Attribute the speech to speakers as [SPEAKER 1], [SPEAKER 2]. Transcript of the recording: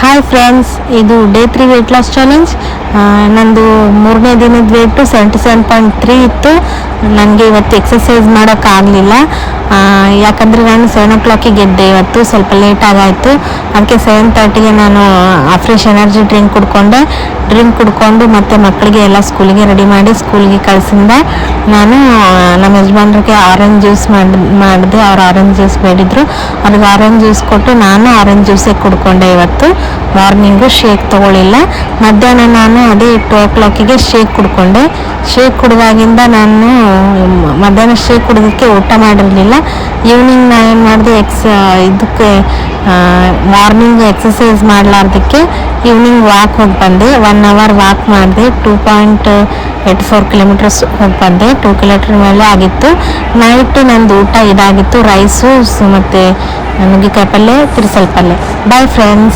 [SPEAKER 1] Hi friends, ಇದು day 3 weight loss challenge. ನಂದು 3ನೇ ದಿನದ ವೇಟು 77.3 ಇತ್ತು. ನನಗೆ ಇವತ್ತು ಎಕ್ಸಸೈಸ್ ಮಾಡೋಕ್ಕಾಗಲಿಲ್ಲ, ಯಾಕಂದರೆ ನಾನು 7 o'clock ಎದ್ದೆ. ಇವತ್ತು ಸ್ವಲ್ಪ ಲೇಟ್ ಆಗಾಯಿತು. ಅದಕ್ಕೆ 7:30ಗೆ ನಾನು ಫ್ರೆಶ್ ಎನರ್ಜಿ ಡ್ರಿಂಕ್ ಕುಡ್ಕೊಂಡು ಮತ್ತು ಮಕ್ಕಳಿಗೆ ಎಲ್ಲ ಸ್ಕೂಲಿಗೆ ರೆಡಿ ಮಾಡಿ ಸ್ಕೂಲಿಗೆ ಕಳಿಸಿಂದ ನಾನು ನಮ್ಮ ಯಜಮಾನ್ರಿಗೆ ಆರೆಂಜ್ ಜ್ಯೂಸ್ ಮಾಡಿದೆ. ಅವ್ರು ಆರೆಂಜ್ ಜ್ಯೂಸ್ ಬೇಡಿದ್ರು, ಅವ್ರಿಗೆ ಆರೆಂಜ್ ಜ್ಯೂಸ್ ಕೊಟ್ಟು ನಾನು ಆರೆಂಜ್ ಜ್ಯೂಸೇ ಕುಡ್ಕೊಂಡೆ. ಇವತ್ತು ಮಾರ್ನಿಂಗು ಶೇಕ್ ತೊಗೊಳ್ಳಿಲ್ಲ. ಮಧ್ಯಾಹ್ನ ನಾನು ಅದೇ 2 o'clock ಶೇಕ್ ಕುಡ್ಕೊಂಡೆ. ಶೇಕ್ ಕುಡಿದಾಗಿಂದ ನಾನು ಮಧ್ಯಾಹ್ನ ಶೇಕ್ ಕುಡಿದಕ್ಕೆ ಊಟ ಮಾಡಿರಲಿಲ್ಲ. ಈವ್ನಿಂಗ್ ನಾನು ಏನು ಮಾಡಿದೆ, ಇದಕ್ಕೆ ಮಾರ್ನಿಂಗ್ ಎಕ್ಸಸೈಸ್ ಮಾಡಲಾರ್ದಕ್ಕೆ ಈವ್ನಿಂಗ್ ವಾಕ್ ಹೋಗಿ ಬಂದೆ. 1 hour ವಾಕ್ ಮಾಡಿದೆ. 2.84 kilometers ಹೋಗಿ ಬಂದೆ. 2 kilometer ಮೇಲೆ ಆಗಿತ್ತು. ನೈಟ್ ನಂದು ಊಟ ಇದಾಗಿತ್ತು, ರೈಸು ಮತ್ತು ನುಗ್ಗೆಕಾಯಿ ಪಲ್ಯ, ತಿರ್ಸಲ್ ಪಲ್ಯ. Bye friends.